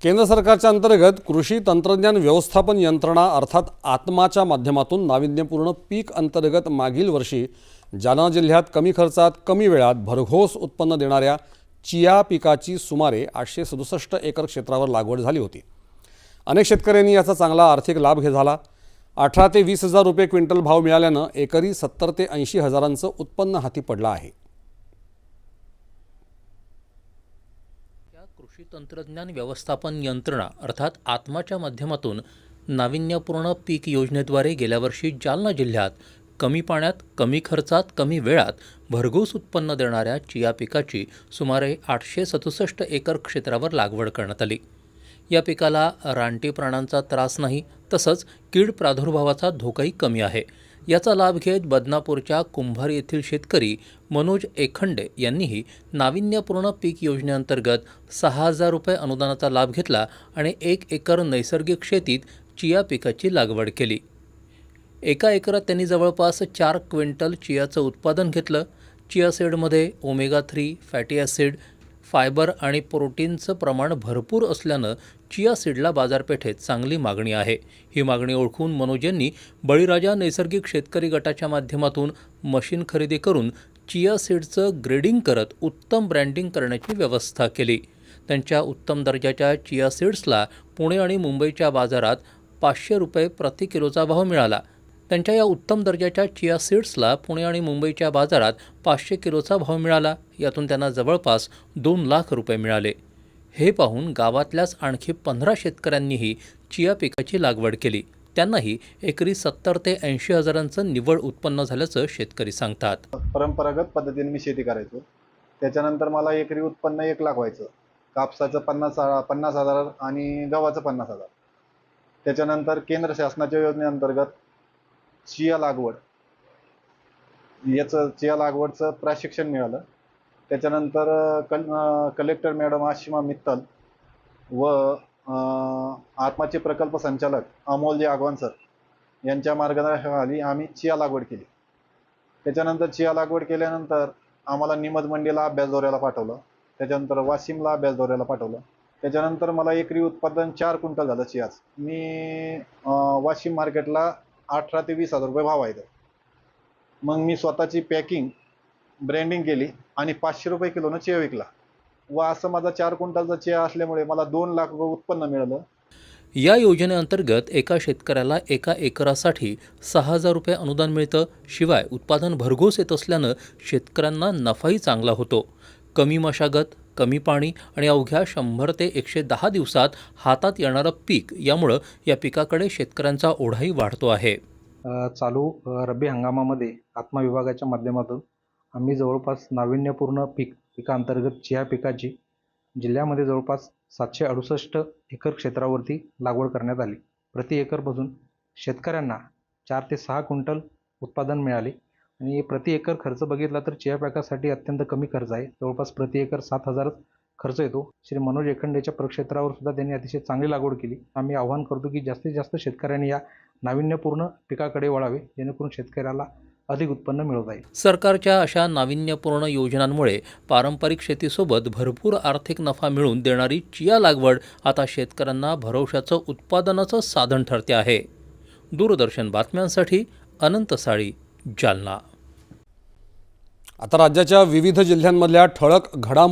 केंद्र सरकारच्या अंतर्गत कृषी तंत्रज्ञान व्यवस्थापन यंत्रणा अर्थात आत्माच्या माध्यमातून नाविन्यपूर्ण पीक अंतर्गत मागील वर्षी जालना जिल्ह्यात कमी खर्चात कमी वेळात भरघोस उत्पन्न देणाऱ्या चिया पिकाची सुमारे 867 एकर क्षेत्रावर लागवड झाली होती। अनेक शेतकऱ्यांनी याचा चांगला आर्थिक लाभ झाला। 18 ते 20 हजार रुपये क्विंटल भाव मिळाल्यानं एकरी 70 ते 80 हजारांचं उत्पन्न हाती पडलं आहे। कृषी तंत्रज्ञान व्यवस्थापन यंत्रणा अर्थात आत्माच्या माध्यमातून नाविन्यपूर्ण पीक योजनेद्वारे गेल्या वर्षी जालना जिल्ह्यात कमी पाण्यात कमी खर्चात कमी वेळात भरघोस उत्पन्न देणाऱ्या चिया पिकाची सुमारे 867 एकर क्षेत्रावर लागवड करण्यात आली। या पिकाला रानटी प्राण्यांचा त्रास नाही, तसंच कीड प्रादुर्भावाचा धोकाही कमी आहे। याचा लाभ घेत बदनापूरच्या कुंभार येथील शेतकरी मनोज एखंडे यांनीही नाविन्यपूर्ण पीक योजनेअंतर्गत 6,000 रुपये अनुदानाचा लाभ घेतला आणि 1 एकर नैसर्गिक शेतीत चिया पिकाची लागवड केली। एका एकरात त्यांनी जवळपास 4 क्विंटल चियाचं उत्पादन घेतलं। चिया सीडमध्ये ओमेगा 3, फॅटी ॲसिड, फायबर आणि प्रोटीनचं प्रमाण भरपूर असल्यानं चिया सीडला बाजारपेठेत चांगली मागणी आहे। ही मागणी ओळखून मनोज यांनी बळीराजा नैसर्गिक शेतकरी गटाच्या माध्यमातून मशीन खरेदी करून चिया सीडचं ग्रेडिंग करत उत्तम ब्रँडिंग करण्याची व्यवस्था केली। त्यांच्या उत्तम दर्जाच्या चिया सीड्सला पुणे आणि मुंबईच्या बाजारात 500 रुपये प्रति किलोचा भाव मिळाला। त्यांच्या या उत्तम दर्जाच्या चिया सीड्सला पुणे आणि मुंबईच्या बाजारात 500 किलोचा भाव मिळाला। यातून त्यांना जवळपास 2 लाख रुपये मिळाले। हे पाहून गावातल्याच आणखी 15 शेतकऱ्यांनीही चिया पिकाची लागवड केली। त्यांनाही एकरी 70 ते 80 हजारांचं निव्वळ उत्पन्न झाल्याचं शेतकरी सांगतात। परंपरागत पद्धतीने मी शेती करायचो, त्याच्यानंतर मला एकरी उत्पन्न 1 लाख व्हायचं। कापसाचं 50 हजार आणि गव्हाचं 50 हजार। त्याच्यानंतर केंद्र शासनाच्या योजनेअंतर्गत चिया लागवडचं प्रशिक्षण मिळालं। त्याच्यानंतर कलेक्टर मॅडम आशिमा मित्तल व आत्माचे प्रकल्प संचालक अमोलजी आगवान सर यांच्या मार्गदर्शनाखाली आम्ही चिया लागवड केली। त्याच्यानंतर चिया लागवड केल्यानंतर आम्हाला निमज मंडीला अभ्यास दौऱ्याला पाठवलं, त्याच्यानंतर वाशिमला अभ्यास दौऱ्याला पाठवलं। त्याच्यानंतर मला एकरी उत्पादन 4 क्विंटल झालं चियाच। मी वाशिम मार्केटला 18 ते 20 हजार रुपये भाव आहे। मग मी स्वतःची पॅकिंग ब्रँडिंग केली आणि 500 रुपये किलोनं चिया विकला व असं माझा 4 क्विंटलचा चिया असल्यामुळे मला 2 लाख रुपये उत्पन्न मिळालं। या योजनेअंतर्गत एका शेतकऱ्याला एका एकरासाठी 6,000 रुपये अनुदान मिळतं। शिवाय उत्पादन भरघोस येत असल्यानं शेतकऱ्यांना नफाही चांगला होतो। कमी मशागत, कमी पाणी आणि अवघ्या 100 ते 110 दिवसात हातात येणारं पीक, यामुळं या पिकाकडे शेतकऱ्यांचा ओढाही वाढतो आहे। चालू रब्बी हंगामामध्ये आत्मा विभागाच्या माध्यमातून आम्ही जवळपास नाविन्यपूर्ण पिकांतर्गत चिया पिकाची जिल्ह्यामध्ये जवळपास 768 एकर क्षेत्रावरती लागवड करण्यात आली। प्रति एकरपासून शेतकऱ्यांना 4 ते 6 क्विंटल उत्पादन मिळाले आणि प्रति एकर खर्च बघितला तर चिया पिकासाठी अत्यंत कमी खर्च आहे। जवळपास प्रति एकर 7,000 खर्च येतो। श्री मनोज एखंडेच्या प्रक्षेत्रावर सुद्धा त्यांनी अतिशय चांगली लागवड केली। आम्ही आवाहन करतो की जास्तीत जास्त शेतकऱ्यांनी या नाविन्यपूर्ण पिकाकडे वळावे, जेणेकरून शेतकऱ्याला अधिक उत्पन्न मिळत आहे। सरकारच्या अशा नाविन्यपूर्ण योजनांमुळे पारंपरिक शेतीसोबत भरपूर आर्थिक नफा मिळवून देणारी चिया लागवड आता शेतकऱ्यांना भरवशाचं उत्पादनाचं साधन ठरते आहे। दूरदर्शन बातम्यांसाठी अनंत साळी, जालना। आता राज्याच्या विविध जिल्ह्यांमधल्या ठळक घडामोडी